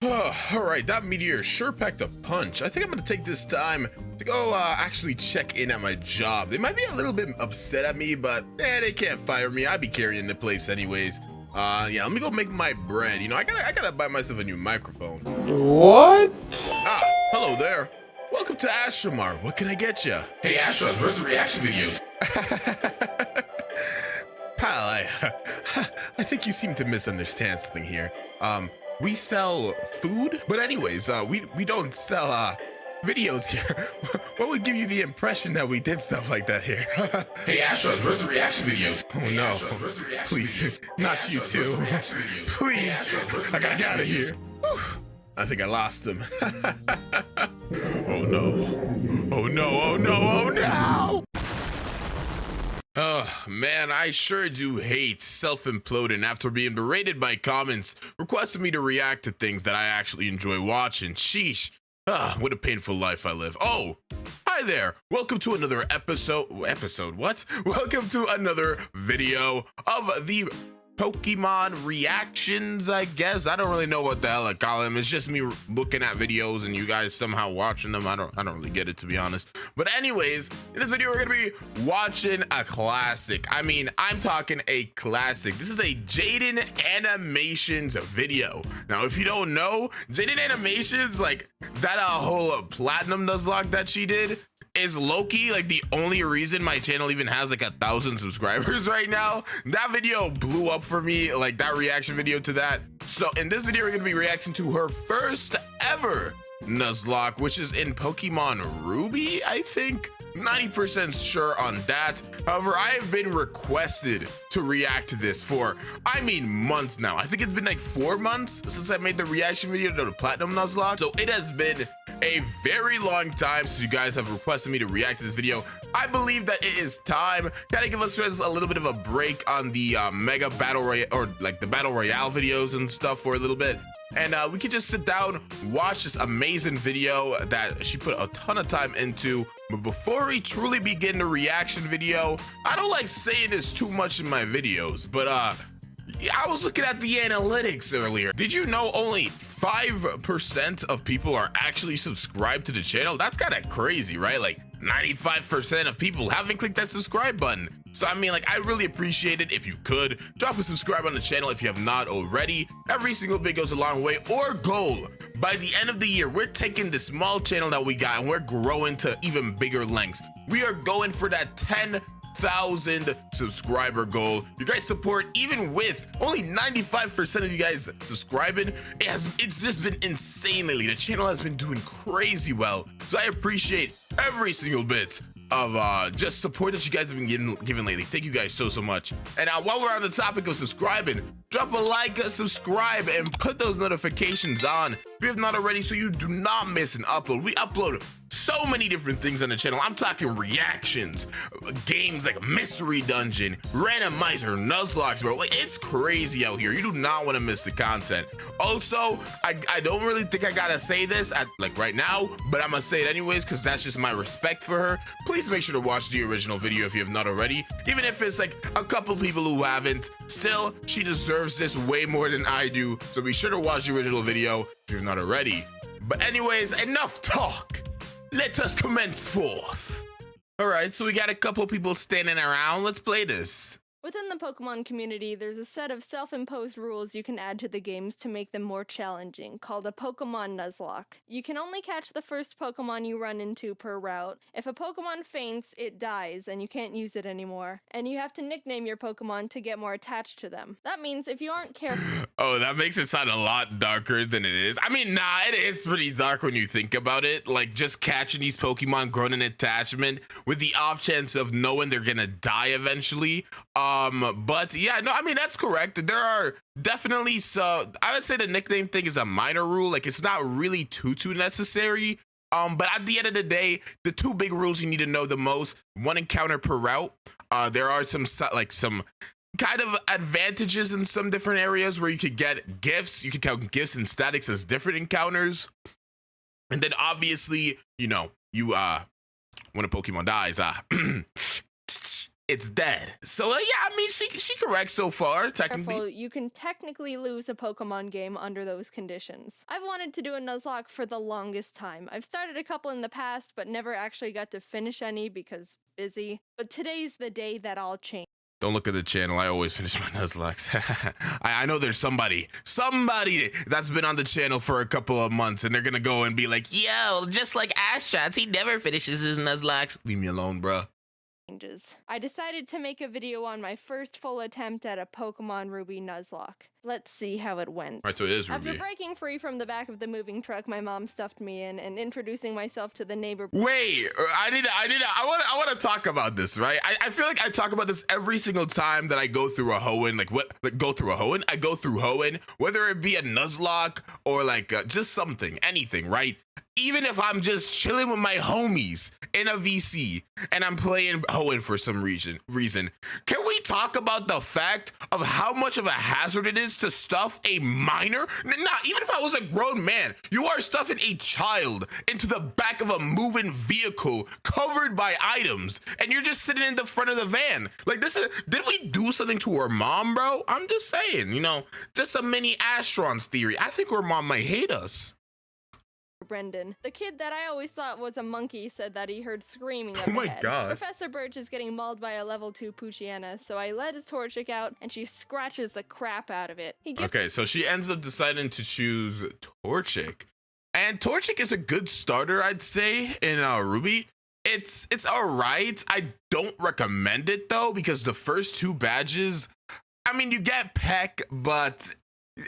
All right, that meteor sure packed a punch. I think I'm gonna take this time to go actually check in at my job. They might be a little bit upset at me, but they can't fire me. I'd be carrying the place anyways. Yeah, let me go make my bread. You know, I gotta buy myself a new microphone. What? Hello there. Welcome to Astramar. What can I get you? Hey Astros, where's the reaction videos? Pal, I think you seem to misunderstand something here. We sell food, but anyways, we don't sell videos here. What would give you the impression that we did stuff like that here? Hey Astros, where's the reaction videos? Oh hey, no, Astros, where's the reaction please, videos? not hey, you Astros, too. Where's the reaction videos? Please, hey, Astros, where's the I gotta get out of reaction here. videos? Whew. I think I lost him. Oh no, oh no, oh no, oh no! Oh man, I sure do hate self-imploding after being berated by comments requesting me to react to things that I actually enjoy watching. Sheesh. What a painful life I live. Oh, hi there. Welcome to another episode what? Welcome to another video of the Pokemon reactions, I guess. I don't really know what the hell I call them. It's just me looking at videos and you guys somehow watching them. I don't really get it, to be honest. But anyways, in this video, we're gonna be watching a classic. I mean, I'm talking a classic. This is a Jaiden Animations video. Now, if you don't know, Jaiden Animations, like that whole platinum Nuzlocke that she did, is low-key like the only reason my channel even has like 1,000 subscribers right now. That video blew up for me, like that reaction video to that. So in this video, we're gonna be reacting to her first ever Nuzlocke, which is in Pokemon Ruby, I think. 90% sure on that. However, I have been requested to react to this for, I mean, months now. I think it's been like 4 months since I made the reaction video to the Platinum Nuzlocke. So it has been a very long time since you guys have requested me to react to this video. I believe that it is time. Gotta give us a little bit of a break on the Mega Battle Royale, or like the Battle Royale videos and stuff for a little bit. And we could just sit down, watch this amazing video that she put a ton of time into. But before we truly begin the reaction video, I don't like saying this too much in my videos, but I was looking at the analytics earlier. Did you know only 5% of people are actually subscribed to the channel? That's kind of crazy, right? Like 95% of people haven't clicked that subscribe button. So I mean, like, I really appreciate it if you could drop a subscribe on the channel if you have not already. Every single bit goes a long way. Or goal, by the end of the year, we're taking the small channel that we got and we're growing to even bigger lengths. We are going for that 10,000 subscriber goal. Your guys' support, even with only 95% of you guys subscribing, it's just been insane lately. The channel has been doing crazy well, so I appreciate every single bit of just support that you guys have been giving lately. Thank you guys so much. And while we're on the topic of subscribing, drop a like, subscribe, and put those notifications on if you have not already, so you do not miss an upload. We upload so many different things on the channel. I'm talking reactions, games like Mystery Dungeon, randomizer, Nuzlocke, bro. Like, it's crazy out here. You do not want to miss the content. Also, I don't really think I gotta say this like right now, but I'm gonna say it anyways because that's just my respect for her. Please make sure to watch the original video if you have not already. Even if it's like a couple people who haven't, still, she deserves this way more than I do. So be sure to watch the original video if you've not already. But anyways, enough talk. Let us commence forth. All right, so we got a couple people standing around. Let's play this. Within the Pokemon community, there's a set of self-imposed rules you can add to the games to make them more challenging, called a Pokemon Nuzlocke. You can only catch the first Pokemon you run into per route. If a Pokemon faints, it dies, and you can't use it anymore. And you have to nickname your Pokemon to get more attached to them. That means if you aren't careful... Oh, that makes it sound a lot darker than it is. I mean, nah, it is pretty dark when you think about it. Like, just catching these Pokemon, growing an attachment with the off chance of knowing they're gonna die eventually. But yeah, no, I mean, that's correct. There are definitely I would say the nickname thing is a minor rule. Like, it's not really too necessary. But at the end of the day, the two big rules you need to know the most: one encounter per route. There are some kind of advantages in some different areas where you could get gifts. You could count gifts and statics as different encounters. And then obviously, you know, when a Pokemon dies, it's dead. So yeah, I mean, she correct so far, technically. Careful, you can technically lose a Pokemon game under those conditions. I've wanted to do a Nuzlocke for the longest time. I've started a couple in the past, but never actually got to finish any because busy. But today's the day that all changed. Don't look at the channel. I always finish my Nuzlocks. I know there's somebody that's been on the channel for a couple of months, and they're gonna go and be like, yo, just like Astrots, he never finishes his Nuzlocks. Leave me alone, bruh. I decided to make a video on my first full attempt at a Pokemon Ruby Nuzlocke. Let's see how it went. Right, so it is Ruby. After breaking free from the back of the moving truck my mom stuffed me in and introducing myself to the neighbor. Wait, I want to talk about this, right? I feel like I talk about this every single time that I go through a Hoenn, I go through Hoenn, whether it be a Nuzlocke or just something, anything, right? Even if I'm just chilling with my homies in a VC and I'm playing Hoenn for some reason, can we talk about the fact of how much of a hazard it is to stuff a minor? Nah, even if I was a grown man, you are stuffing a child into the back of a moving vehicle covered by items, and you're just sitting in the front of the van. Like, did we do something to her mom, bro? I'm just saying, just a mini Astrons theory. I think her mom might hate us. Brendan. The kid that I always thought was a monkey said that he heard screaming up Oh my ahead. God. Professor Birch is getting mauled by a level 2 Poochyena, so I let his Torchic out and she scratches the crap out of it. Okay, so she ends up deciding to choose Torchic. And Torchic is a good starter, I'd say, in Ruby. It's alright. I don't recommend it though, because the first 2 badges, I mean, you get Peck, but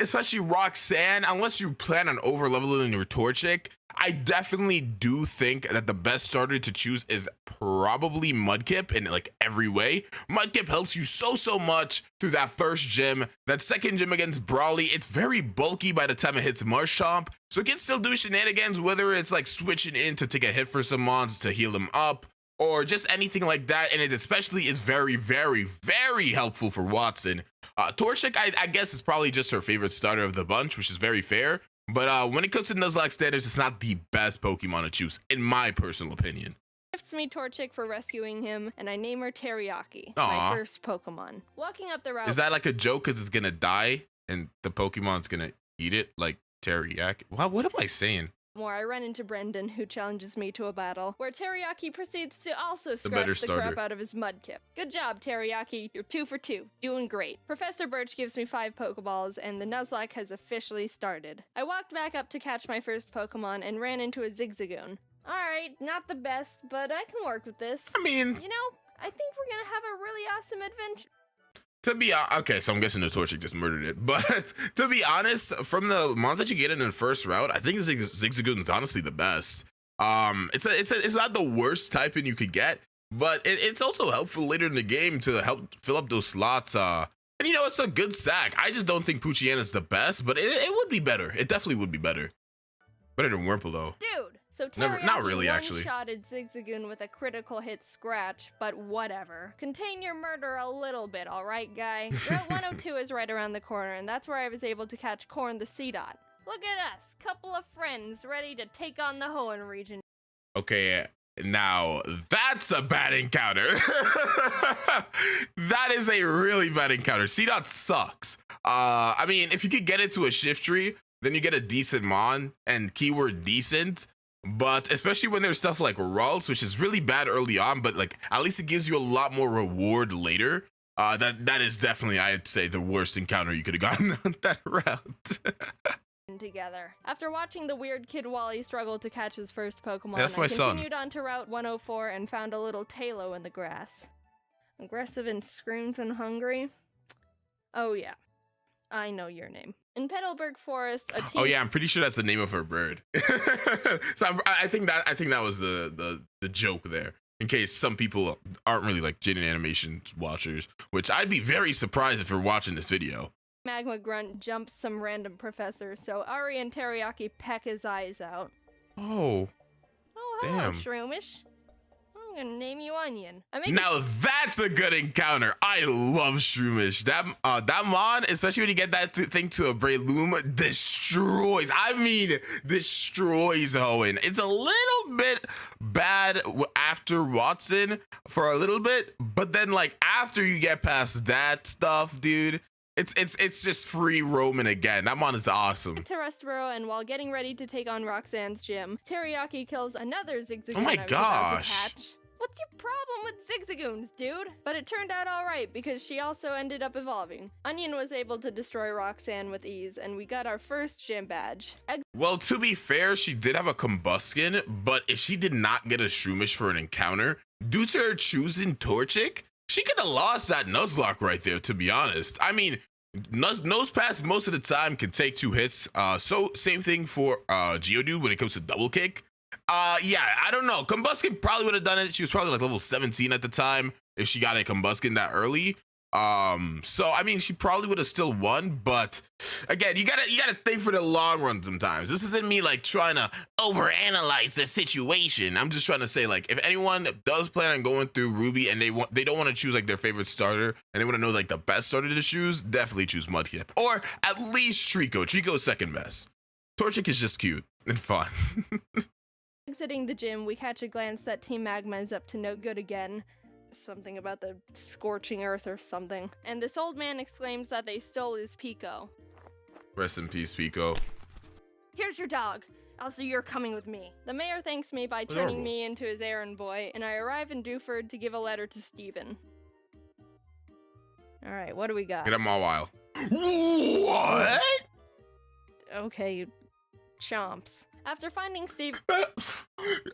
especially Roxanne, unless you plan on over leveling your Torchic, I definitely do think that the best starter to choose is probably Mudkip in every way. Mudkip helps you so much through that first gym. That second gym against Brawly, it's very bulky by the time it hits Marshtomp, so it can still do shenanigans, whether it's switching in to take a hit for some mons to heal them up, or just anything like that. And it especially is very, very, very helpful for Watson. Torchic, I guess, is probably just her favorite starter of the bunch, which is very fair. But when it comes to Nuzlocke standards, it's not the best Pokemon to choose, in my personal opinion. Gifts me Torchic for rescuing him, and I name her Teriyaki, Aw. my first Pokemon. Walking up the route. Is that like a joke because it's gonna die and the Pokemon's gonna eat it like teriyaki? What am I saying? More, I run into Brendan, who challenges me to a battle, where Teriyaki proceeds to also better scratch the crap starter. out of his Mudkip. Good job, Teriyaki. You're 2 for 2. Doing great. Professor Birch gives me 5 Pokeballs, and the Nuzlocke has officially started. I walked back up to catch my first Pokemon and ran into a Zigzagoon. Alright, not the best, but I can work with this. I mean, I think we're gonna have a really awesome adventure. okay, so I'm guessing the Torchic just murdered it. But to be honest, from the mons that you get in the first route, I think Zigzagoon is honestly the best. It's not the worst typing you could get, but it's also helpful later in the game to help fill up those slots. And it's a good sack. I just don't think Poochyena is the best, but it would be better. It definitely would be better. Better than Wurmple though. Dude! So Never- Teriyaki not really, actually. one-shotted Zigzagoon with a critical hit scratch, but whatever. Contain your murder a little bit, alright, guy? Route 102 is right around the corner, and that's where I was able to catch Corn the Seedot. Look at us, couple of friends ready to take on the Hoenn region. Okay, now that's a bad encounter. That is a really bad encounter. Seedot sucks. I mean, if you could get it to a shift tree, then you get a decent mon, and keyword decent. But especially when there's stuff like Ralts, which is really bad early on, but at least it gives you a lot more reward later. That is definitely, I'd say, the worst encounter you could have gotten on that route. Together. After watching the weird kid Wally struggle to catch his first Pokemon, That's my I son. continued on to Route 104 and found a little Talo in the grass. Aggressive and screams and hungry? Oh yeah, I know your name. In Petalburg Forest, a team... Oh yeah, I'm pretty sure that's the name of her bird. So I think that was the joke there. In case some people aren't really Jaiden animation watchers, which I'd be very surprised if you're watching this video. Magma Grunt jumps some random professor, so Ari and Teriyaki peck his eyes out. Oh, Oh, hello, damn. Shroomish. Oh, I'm gonna name you Onion. I make Now that's a good encounter. I love Shroomish. That mon, especially when you get that thing to a Breloom, destroys. I mean, destroys Hoenn. It's a little bit bad after Watson for a little bit, but then like after you get past that stuff, dude, it's just free roaming again. That mon is awesome. to Rustboro, and while getting ready to take on Roxanne's gym, Teriyaki kills another Zigzagoon. Oh my I was about to gosh. catch. What's your problem with Zigzagoons, dude? But it turned out alright because she also ended up evolving. Onion was able to destroy Roxanne with ease, and we got our first gym badge. Well, to be fair, she did have a Combuskin, but if she did not get a Shroomish for an encounter, due to her choosing Torchic, she could have lost that Nuzlocke right there, to be honest. I mean, Nose Pass most of the time can take 2 hits. So same thing for Geodude when it comes to double kick. Yeah, I don't know. Combuskin probably would have done it. She was probably like level 17 at the time if she got a Combuskin that early. So I mean, she probably would have still won, but again, you gotta think for the long run sometimes. This isn't me like trying to overanalyze the situation. I'm just trying to say, like, if anyone does plan on going through Ruby and they don't want to choose like their favorite starter and they want to know like the best starter to choose, definitely choose Mudkip. Or at least Trico. Trico's second best. Torchic is just cute and fun. Exiting the gym, we catch a glance that Team Magma is up to no good again. Something about the scorching earth or something. And this old man exclaims that they stole his Pico. Rest in peace, Pico. Here's your dog. Also, you're coming with me. The mayor thanks me by turning me into his errand boy, and I arrive in Dewford to give a letter to Steven. Alright, what do we got? Get him all while. What? Okay, you chomps. After finding Steve...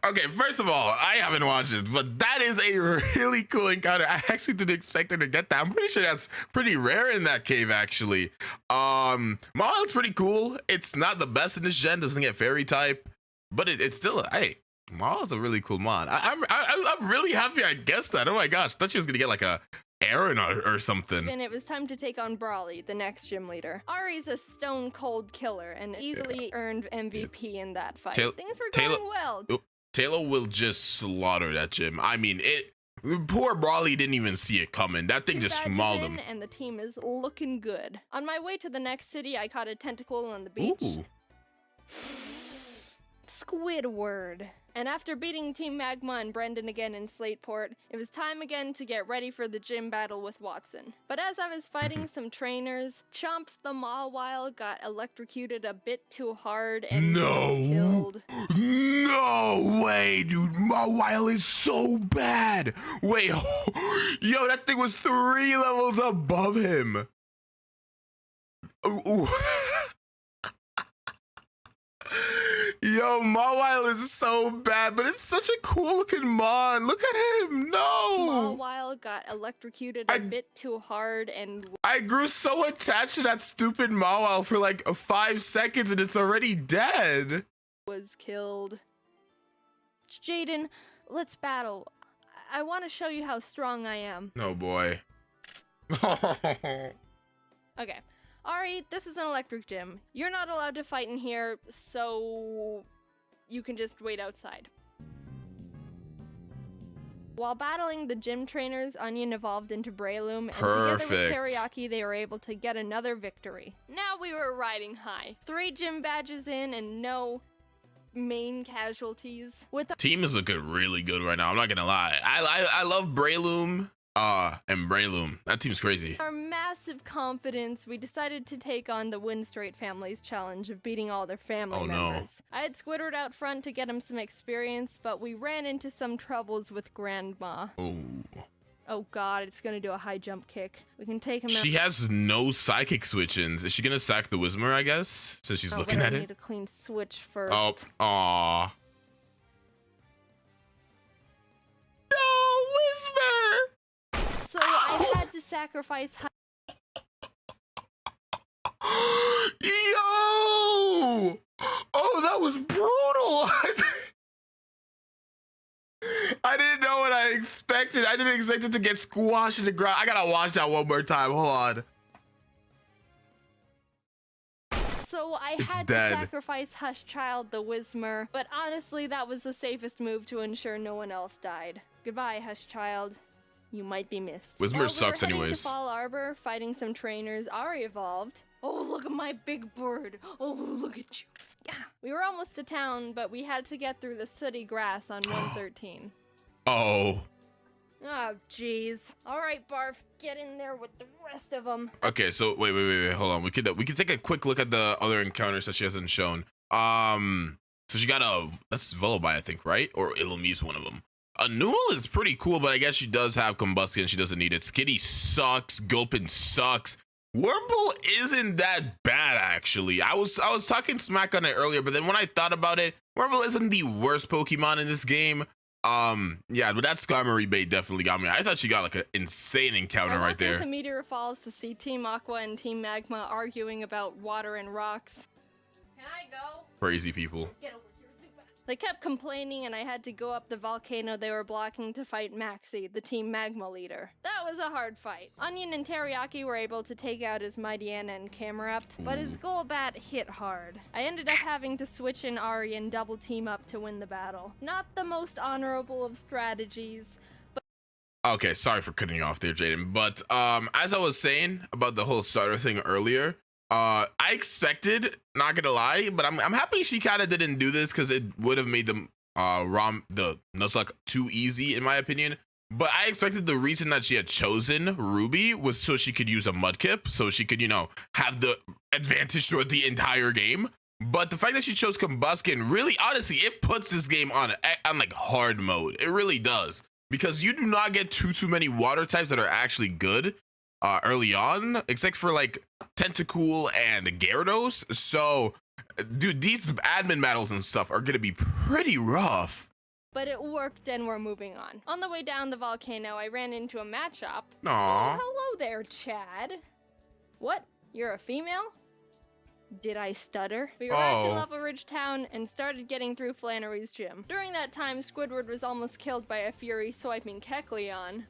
Okay, first of all, I haven't watched it, but that is a really cool encounter. I actually didn't expect her to get that. I'm pretty sure that's pretty rare in that cave, actually. Mawil's pretty cool. It's not the best in this gen, doesn't get fairy type, but it's still, hey, Mawil's a really cool mod. I'm really happy I guessed that. Oh my gosh, thought she was gonna get like a Aaron or something. And it was time to take on Brawly, the next gym leader. Ari's a stone cold killer and easily earned MVP in that fight. Things were going well. Taylor will just slaughter that gym. I mean, poor Brawly didn't even see it coming. That thing just mauled him. And the team is looking good. On my way to the next city, I caught a tentacle on the beach. Ooh. Squidward. And after beating Team Magma and Brendan again in Slateport, it was time again to get ready for the gym battle with Watson. But as I was fighting some trainers, Chomps the Mawile got electrocuted a bit too hard and killed. No way, dude. Mawile is so bad. Wait, yo, that thing was 3 levels above him. Ooh. Yo, Mawile is so bad, but it's such a cool looking mon. Look at him. No. Mawile got electrocuted a bit too hard and I grew so attached to that stupid Mawile for like 5 seconds and it's already dead. Was killed. Jaiden, let's battle. I want to show you how strong I am. Oh boy. Okay. Ari, this is an electric gym. You're not allowed to fight in here, so you can just wait outside. While battling the gym trainers, Onion evolved into Breloom, and together with Teriyaki, they were able to get another victory. Now we were riding high. 3 gym badges in and no main casualties. Team is looking really good right now. I'm not gonna lie. I love Breloom. And Breloom. That team's crazy. Our massive confidence, we decided to take on the Win Straight family's challenge of beating all their family members. I had Squidward out front to get him some experience, but we ran into some troubles with Grandma. Oh god, it's gonna do a high jump kick. We can take him out. She has no psychic switch-ins. Is she gonna sack the Whismer, I guess? So she's looking at it. I need a clean switch first. Oh, aw. No, Whismer! So I had to sacrifice. Yo! Oh, that was brutal! I didn't know what I expected. I didn't expect it to get squashed in the ground. I gotta watch that one more time. Hold on. So I It's had dead. to sacrifice Hushchild the Whismer, but honestly that was the safest move to ensure no one else died. Goodbye, Hushchild. You might be missed. Whismer While sucks we were heading anyways. to Fall Arbor, fighting some trainers, Ari evolved. Oh, look at my big bird. Oh, look at you. Yeah. We were almost to town, but we had to get through the sooty grass on 113. Oh. Oh, jeez. All right, Barf, get in there with the rest of them. Okay, so wait, hold on. We could take a quick look at the other encounters that she hasn't shown. So she got that's Vullaby, I think, right? Or Illumise, one of them. Newell is pretty cool, but I guess she does have Combustion. She doesn't need it. Skitty sucks. Gulpin sucks. Wurmple isn't that bad, actually. I was talking smack on it earlier, but then when I thought about it, Wurmple isn't the worst Pokemon in this game. Yeah, but that Skarmory bait definitely got me. I thought she got like an insane encounter right there. I walked into Meteor Falls to see Team Aqua and Team Magma arguing about water and rocks. Can I go? Crazy people. Get over here, Zubat. They kept complaining and I had to go up the volcano they were blocking to fight Maxie, the Team Magma leader. That was a hard fight. Onion and Teriyaki were able to take out his Mightyena and Camerupt, but his Golbat hit hard. I ended up having to switch in Ari and double team up to win the battle. Not the most honorable of strategies. Okay, sorry for cutting you off there, Jaiden. But as I was saying about the whole starter thing earlier, I expected, not gonna lie, but I'm happy she kind of didn't do this because it would have made the Nuzlocke too easy in my opinion. But I expected the reason that she had chosen Ruby was so she could use a Mudkip, so she could, you know, have the advantage throughout the entire game. But the fact that she chose Combustion, really, honestly, it puts this game on like hard mode. It really does. Because you do not get too many water types that are actually good early on, except for like Tentacool and Gyarados. So, dude, these admin battles and stuff are gonna be pretty rough. But it worked and we're moving on. On the way down the volcano, I ran into a mat shop. Aww. Oh, hello there, Chad. What? You're a female? Did I stutter? We arrived in Lava Ridge Town and started getting through Flannery's gym. During that time, Squidward was almost killed by a Fury swiping Kecleon.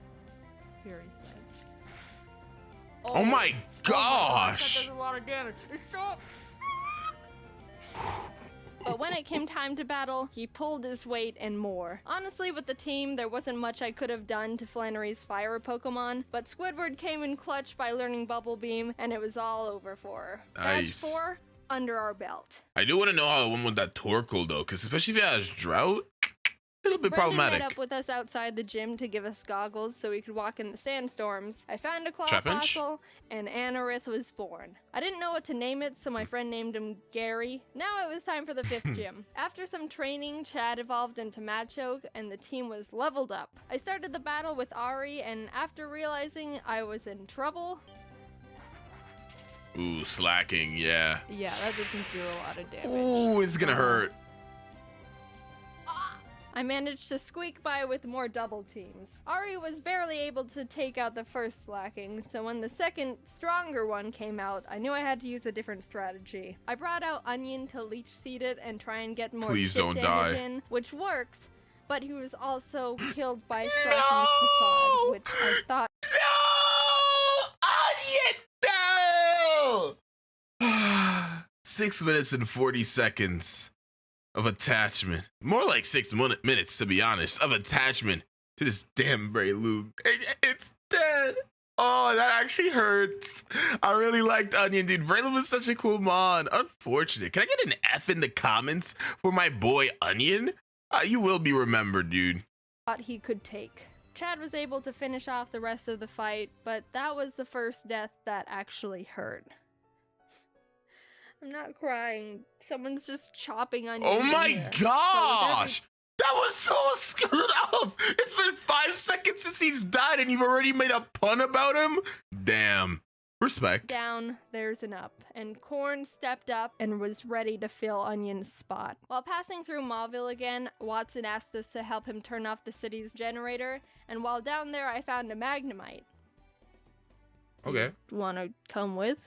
Fury swipes. Oh my gosh! That does a lot of damage. Stop! But when it came time to battle, he pulled his weight and more. Honestly, with the team, there wasn't much I could have done to Flannery's fire Pokemon, but Squidward came in clutch by learning Bubble Beam, and it was all over for her. Nice. Badge 4, under our belt. I do want to know how it went with that Torkoal though, because especially if it has Drought, a little bit Brendan problematic. met up with us outside the gym to give us goggles so we could walk in the sandstorms. I found a claw Trapinch? fossil, and Anorith was born. I didn't know what to name it, so my friend named him Gary. Now it was time for the 5th gym. After some training, Chad evolved into Machoke, and the team was leveled up. I started the battle with Ari, and after realizing I was in trouble... Ooh, slacking, yeah. Yeah, that doesn't do a lot of damage. Ooh, it's gonna hurt. I managed to squeak by with more double teams. Ari was barely able to take out the first slacking, so when the second, stronger one came out, I knew I had to use a different strategy. I brought out Onion to leech seed it and try and get more Please stick don't damage die. in, which worked, but he was also killed by Striking Facade, which I thought... No! Onion, no! 6 minutes and 40 seconds of attachment. More like 6 minutes, to be honest, of attachment to this damn Breloom. It's dead. Oh, that actually hurts. I really liked Onion, dude. Breloom was such a cool mon. Unfortunate. Can I get an F in the comments for my boy Onion? You will be remembered, dude. thought he could take. Chad was able to finish off the rest of the fight, but that was the first death that actually hurt. I'm not crying. Someone's just chopping on Oh my gosh! That was so screwed up! It's been 5 seconds since he's died and you've already made a pun about him? Damn. Respect. Down, there's an up, and Korn stepped up and was ready to fill Onion's spot. While passing through Mauville again, Watson asked us to help him turn off the city's generator, and while down there I found a Magnemite. Okay. Wanna come with?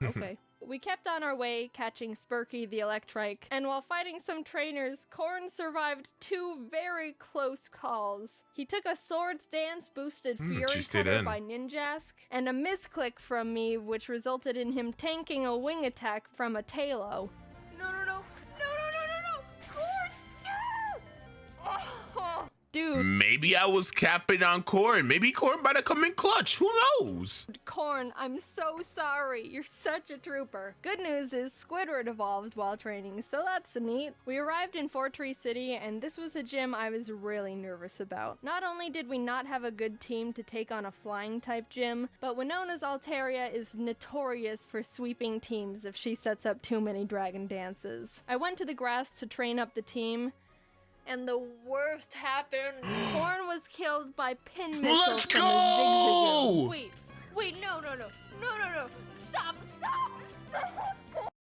Okay. We kept on our way, catching Spurky the Electrike, and while fighting some trainers, Corn survived 2 very close calls. He took a Swords Dance boosted she Fury stayed Cutter in. by Ninjask, and a misclick from me, which resulted in him tanking a wing attack from a Talo. No, Corn, no! Oh. Dude, Maybe I was capping on Corn. Maybe Corn might have come in clutch. Who knows? Corn, I'm so sorry. You're such a trooper. Good news is Squidward evolved while training, so that's neat. We arrived in Fortree City, and this was a gym I was really nervous about. Not only did we not have a good team to take on a flying type gym, but Winona's Altaria is notorious for sweeping teams if she sets up too many dragon dances. I went to the grass to train up the team, and the worst happened. Corn was killed by pin missiles Let's from go! a Zigzagoon. Wait, no. Stop.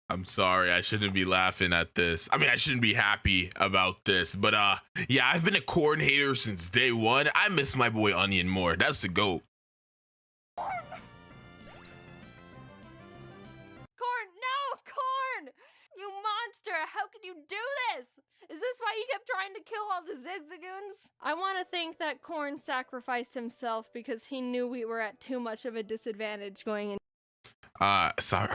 I'm sorry, I shouldn't be laughing at this. I mean, I shouldn't be happy about this, but yeah, I've been a Corn hater since day one. I miss my boy Onion more. That's the GOAT. Corn! You monster! How could you do this? Is this why you kept trying to kill all the Zigzagoons? I want to think that Corn sacrificed himself because he knew we were at too much of a disadvantage going in. Sorry.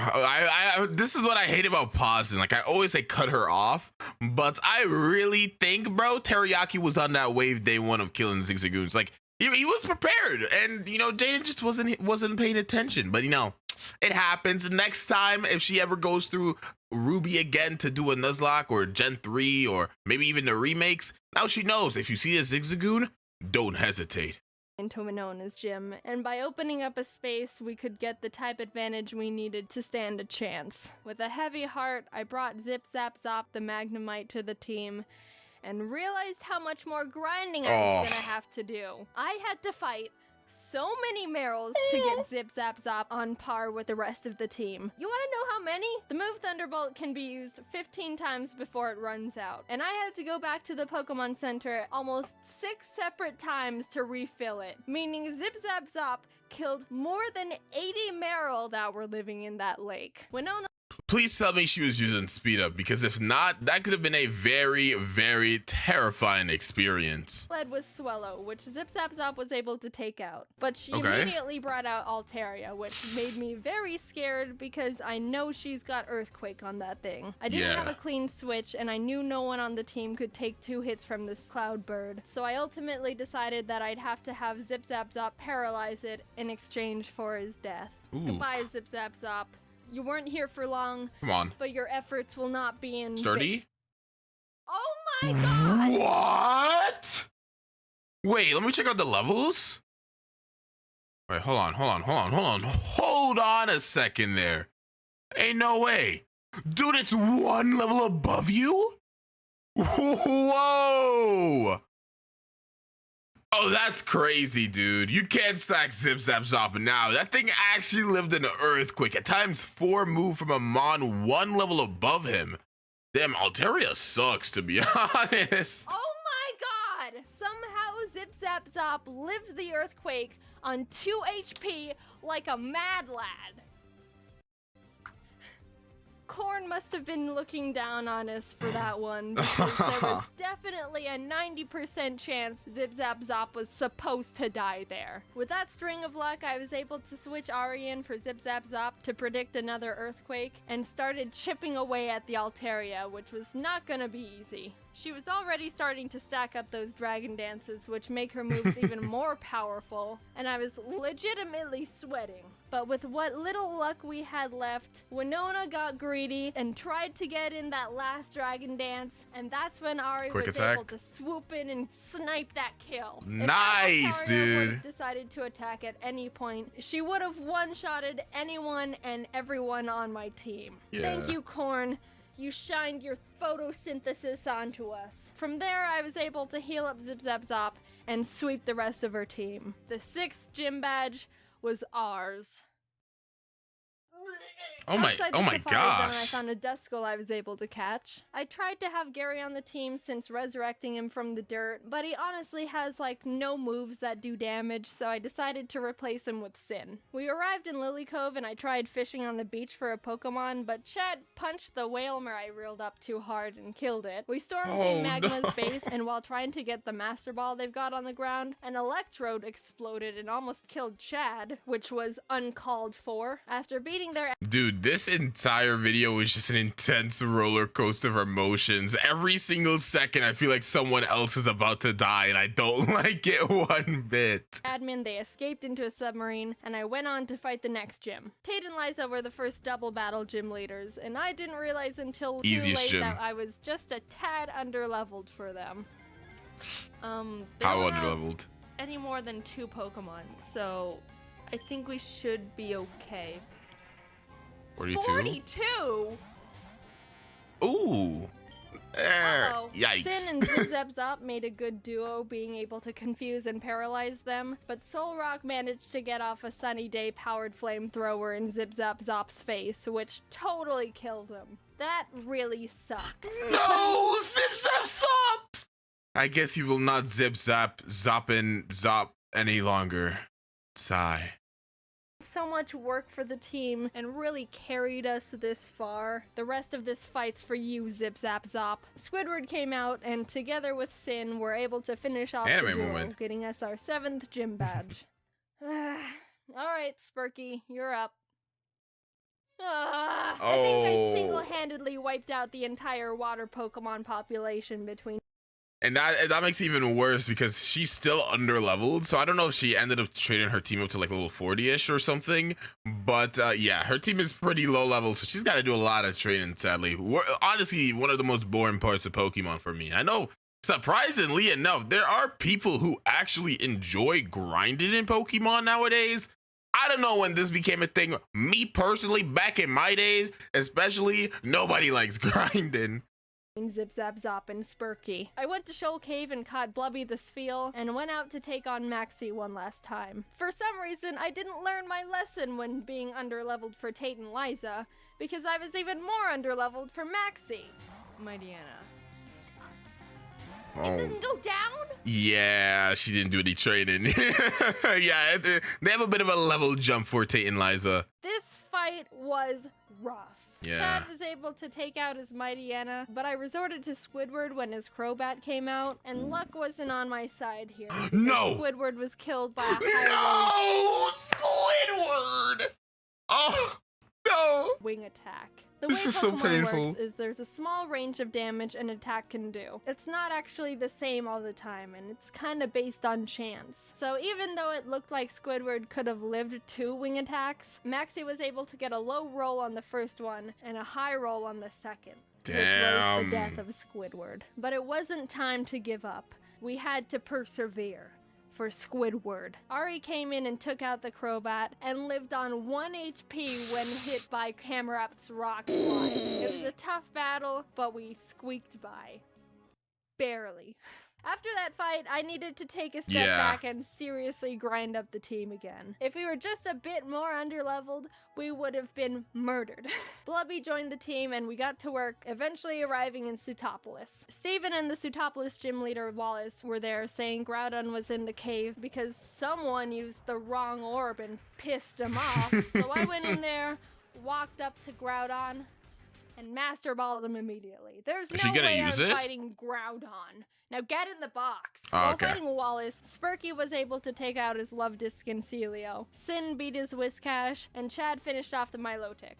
This is what I hate about pausing. Like, I always say cut her off, but I really think, bro, Teriyaki was on that wave day one of killing Zigzagoons. Like, he was prepared, and you know, Jaiden just wasn't paying attention. But you know, it happens. Next time, if she ever goes through Ruby again to do a Nuzlocke or Gen 3 or maybe even the remakes, now she knows if you see a Zigzagoon, don't hesitate. Into Winona's gym, and by opening up a space, we could get the type advantage we needed to stand a chance. With a heavy heart, I brought Zip Zap Zop the Magnemite to the team, and realized how much more grinding I was gonna have to do. I had to fight so many Merrills to get Zip Zap Zop on par with the rest of the team. You wanna know how many? The move Thunderbolt can be used 15 times before it runs out, and I had to go back to the Pokemon Center almost 6 separate times to refill it, meaning Zip Zap Zop killed more than 80 Merrill that were living in that lake. Winona Please tell me she was using speed up, because if not, that could have been a very, very terrifying experience. led with Swellow, which Zip Zap Zop was able to take out. But she immediately brought out Altaria, which made me very scared because I know she's got Earthquake on that thing. I didn't have a clean switch, and I knew no one on the team could take 2 hits from this Cloud Bird. So I ultimately decided that I'd have to have Zip Zap Zop paralyze it in exchange for his death. Ooh. Goodbye, Zip Zap Zop. You weren't here for long, Come on. but your efforts will not be in Sturdy? Oh my god! What? Wait, let me check out the levels. Wait, hold on a second there. Ain't no way. Dude, it's 1 level above you? Whoa! Oh, that's crazy, dude. You can't stack Zip Zap Zop now. That thing actually lived in an Earthquake. At times 4 moved from a Mon 1 level above him. Damn, Altaria sucks, to be honest. Oh my god! Somehow Zip Zap Zop lived the Earthquake on 2 HP like a mad lad. Corn must have been looking down on us for that one, because there was definitely a 90% chance Zip Zap Zop was supposed to die there. With that string of luck, I was able to switch Arian for Zip Zap Zop to predict another Earthquake, and started chipping away at the Altaria, which was not gonna be easy. She was already starting to stack up those dragon dances, which make her moves even more powerful, and I was legitimately sweating. But with what little luck we had left, Winona got greedy and tried to get in that last dragon dance, and that's when Ari was able to swoop in and snipe that kill. Nice, if dude. Would have decided to attack at any point, she would have one-shotted anyone and everyone on my team. Yeah. Thank you, Corn. You shined your photosynthesis onto us. From there, I was able to heal up Zip Zap Zop and sweep the rest of her team. The 6th gym badge was ours. Oh my Outside the gosh. Safari Zone, I found a Duskull I was able to catch. I tried to have Gary on the team since resurrecting him from the dirt, but he honestly has like no moves that do damage, so I decided to replace him with Sin. We arrived in Lily Cove and I tried fishing on the beach for a Pokemon, but Chad punched the Whalmer I reeled up too hard and killed it. We stormed Team Magma's base, and while trying to get the Master Ball they've got on the ground, an Electrode exploded and almost killed Chad, which was uncalled for. After beating their Dude, this entire video was just an intense roller coaster of emotions. Every single second, I feel like someone else is about to die, and I don't like it one bit. admin, they escaped into a submarine, and I went on to fight the next gym. Tate and Liza were the first double battle gym leaders, and I didn't realize until too Easiest late gym. that I was just a tad underleveled for them. They How don't have underleveled? any more than 2 Pokemon, so I think we should be okay. 42? 42? Ooh. There. Uh-oh. Yikes. Sin and Zip-Zap made a good duo, being able to confuse and paralyze them, but Solrock managed to get off a Sunny Day powered flamethrower in Zip-Zap-Zop's face, which totally killed him. That really sucked. No! Zip zap zop! I guess you will not zip zap zop and zop any longer. Sigh. So much work for the team and really carried us this far. The rest of this fight's for you, Zip-Zap-Zop. Squidward came out, and together with Sin, were able to finish off Anime the duel, moment. getting us our 7th gym badge. Alright, Spurky, you're up. I think I single-handedly wiped out the entire water Pokemon population between. And that makes it even worse because she's still underleveled. So I don't know if she ended up trading her team up to like level 40-ish or something. But yeah, her team is pretty low level, so she's got to do a lot of training, sadly. Honestly, one of the most boring parts of Pokemon for me. I know, surprisingly enough, there are people who actually enjoy grinding in Pokemon nowadays. I don't know when this became a thing. Me personally, back in my days, especially, nobody likes grinding. Zip-Zap-Zop and Spurky. I went to Shoal Cave and caught Blubby the Spheal, and went out to take on Maxie one last time. For some reason, I didn't learn my lesson when being underleveled for Tate and Liza, because I was even more underleveled for Maxie. Mightyena. It doesn't go down? Yeah, she didn't do any training. Yeah, they have a bit of a level jump for Tate and Liza. This fight was rough. Yeah. Chad was able to take out his Mightyena, but I resorted to Squidward when his Crobat came out, and luck wasn't on my side here. No! Squidward was killed by a high No! Squidward! Oh, no! wing attack. The way This is so Pokemon painful. works is there's a small range of damage an attack can do. It's not actually the same all the time, and it's kind of based on chance. So even though it looked like Squidward could have lived 2 wing attacks, Maxie was able to get a low roll on the first one and a high roll on the second. Which was Damn. the death of Squidward. But it wasn't time to give up. We had to persevere. For Squidward. Ari came in and took out the Crobat and lived on 1 HP when hit by Camerap's rock slide. It was a tough battle, but we squeaked by. Barely. After that fight, I needed to take a step back and seriously grind up the team again. If we were just a bit more underleveled, we would have been murdered. Blubby joined the team and we got to work, eventually arriving in Sutopolis. Steven and the Sutopolis gym leader Wallace were there saying Groudon was in the cave because someone used the wrong orb and pissed him off. So I went in there, walked up to Groudon, and Master Balled him immediately. There's Is she no gonna way use I'm it? fighting Groudon. Now get in the box. Oh, While okay. fighting Wallace, Spurky was able to take out his Love Disc and Celio. Sin beat his Whiscash, and Chad finished off the Milotic.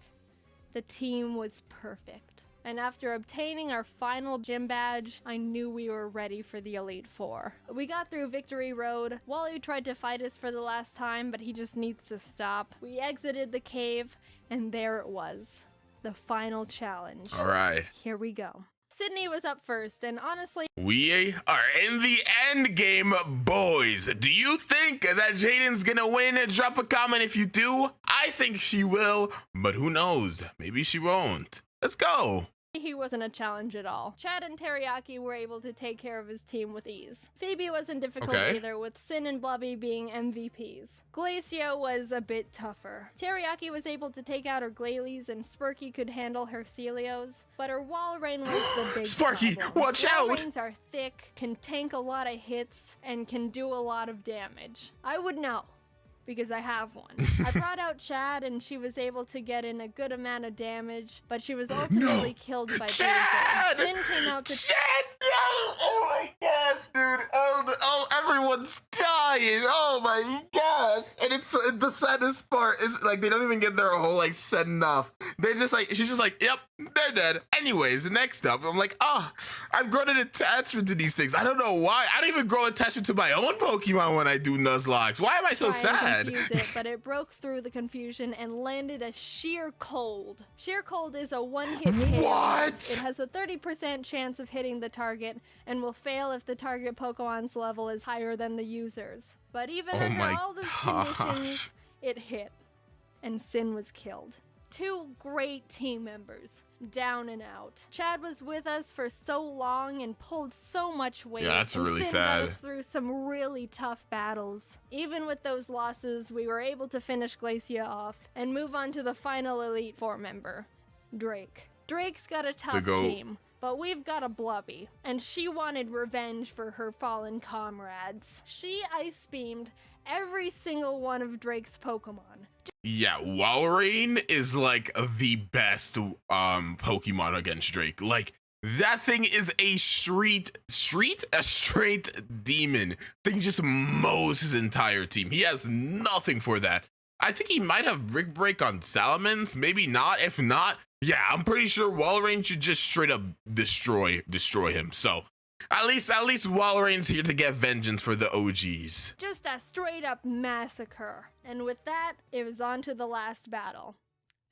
The team was perfect. And after obtaining our final gym badge, I knew we were ready for the Elite Four. We got through Victory Road. Wally tried to fight us for the last time, but he just needs to stop. We exited the cave, and there it was. The final challenge. All right. Here we go. Sydney was up first, and honestly, We are in the end game, boys. Do you think that Jaiden's gonna win? Drop a comment if you do. I think she will, but who knows? Maybe she won't. Let's go. He wasn't a challenge at all. Chad and Teriyaki were able to take care of his team with ease. Phoebe wasn't difficult either, with Sin and Blubby being MVPs. Glacia was a bit tougher. Teriyaki was able to take out her Glalie and Sparky could handle her Celios, but her Walrein was the big Sparky, problem. watch out! Walreins are thick, can tank a lot of hits, and can do a lot of damage. I would know, because I have one. I brought out Chad and she was able to get in a good amount of damage, but she was ultimately killed by Chad! Sin came out to Chad, no! Oh my gosh, dude. Oh, everyone's dying. Oh my gosh. And it's the saddest part is like they don't even get their whole like send off. They're just like, she's just like, yep, they're dead. Anyways, next up, I'm like, I've grown an attachment to these things. I don't know why. I don't even grow attachment to my own Pokemon when I do Nuzlocke. Why am I so sad? Confuse it, but it broke through the confusion and landed a Sheer Cold. Sheer Cold is a one-hit KO. What? It has a 30% chance of hitting the target and will fail if the target Pokemon's level is higher than the user's. But even under all those conditions, it hit, and Sin was killed. Two great team members, down and out. Chad was with us for so long and pulled so much weight. Yeah, that's and really Sin sad. got us through some really tough battles. Even with those losses, we were able to finish Glacia off and move on to the final Elite Four member, Drake. Drake's got a tough team, but we've got a Blubby, and she wanted revenge for her fallen comrades. She ice beamed every single one of Drake's Pokemon. Yeah, Walrein is like the best Pokemon against Drake. Like that thing is a straight demon. Thing just mows his entire team. He has nothing for that. I think he might have Brick Break on Salamence, maybe not. If not, yeah, I'm pretty sure Walrein should just straight up destroy him. So at least Walrein's here to get vengeance for the OGs. Just a straight up massacre. And with that, it was on to the last battle.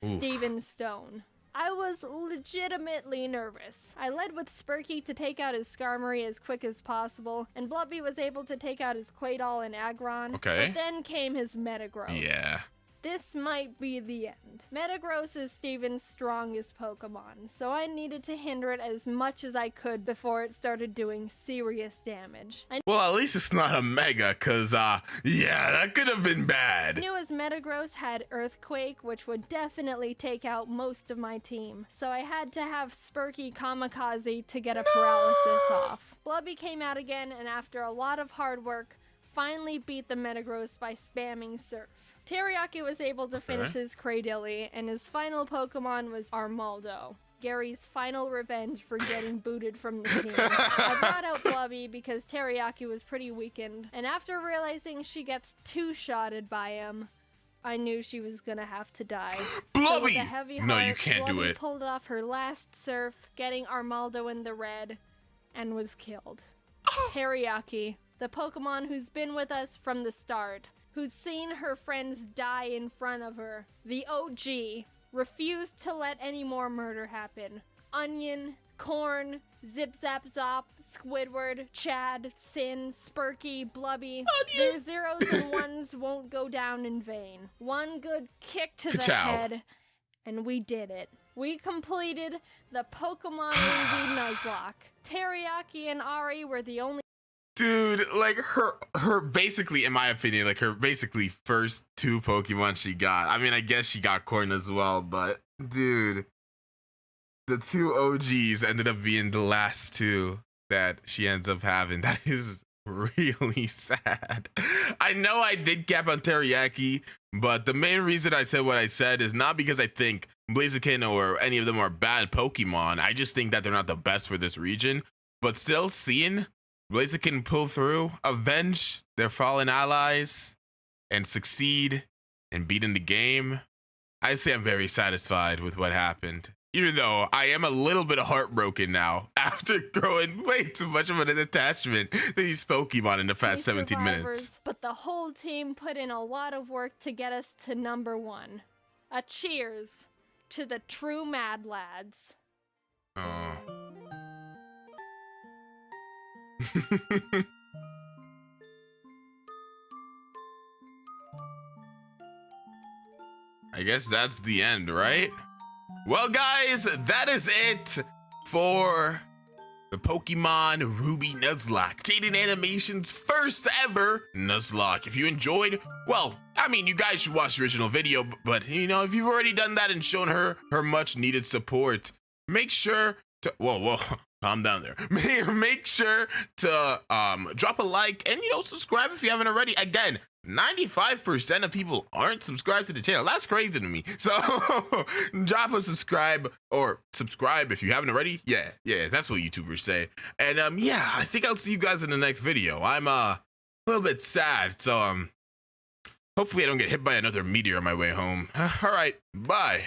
Oof. Steven Stone. I was legitimately nervous. I led with Sparky to take out his Skarmory as quick as possible, and Blubby was able to take out his Claydol and Aggron. Okay. But then came his Metagross. Yeah. This might be the end. Metagross is Steven's strongest Pokemon, so I needed to hinder it as much as I could before it started doing serious damage. Well, at least it's not a Mega, cause yeah, that could have been bad. I knew his Metagross had Earthquake, which would definitely take out most of my team, so I had to have Sparky Kamikaze to get a paralysis off. Blubby came out again, and after a lot of hard work, finally beat the Metagross by spamming Surf. Teriyaki was able to finish his Cradily, and his final Pokemon was Armaldo, Gary's final revenge for getting booted from the team. I brought out Blubby because Teriyaki was pretty weakened, and after realizing she gets two-shotted by him, I knew she was gonna have to die. Blubby! So with a heavy No, heart, you can't do Blubby it. pulled off her last Surf, getting Armaldo in the red, and was killed. Teriyaki, the Pokemon who's been with us from the start, who's seen her friends die in front of her, the OG, refused to let any more murder happen. Onion, Corn, Zip Zap Zop, Squidward, Chad, Sin, Sparky, Blubby. Their zeros and ones won't go down in vain. One good kick to the head, and we did it. We completed the Pokemon League Nuzlocke. Teriyaki and Ari were the only Dude, like her basically, in my opinion, like her basically first two Pokemon she got. I mean, I guess she got Corn as well, but dude, the two OGs ended up being the last two that she ends up having. That is really sad. I know I did cap on Teriyaki, but the main reason I said what I said is not because I think Blaziken or any of them are bad Pokemon. I just think that they're not the best for this region. But still, seeing Blaziken pull through, avenge their fallen allies, and succeed and beat in the game, I say I'm very satisfied with what happened. Even though I am a little bit heartbroken now after growing way too much of an attachment to these Pokemon in the past 17 minutes. But the whole team put in a lot of work to get us to number one. A cheers to the true Mad Lads. Oh. I guess that's the end, right? Well, guys, that is it. for the Pokemon Ruby Nuzlocke, Jaiden Animation's first ever Nuzlocke. If you enjoyed, well, I mean, you guys should watch the original video, but you know, if you've already done that and shown her much needed support, make sure to, whoa, calm down there. Make sure to drop a like and, you know, subscribe if you haven't already. Again, 95% of people aren't subscribed to the channel. That's crazy to me. So drop a subscribe, or subscribe if you haven't already. Yeah, that's what YouTubers say. And yeah, I think I'll see you guys in the next video. I'm a little bit sad, so hopefully I don't get hit by another meteor on my way home. All right, bye.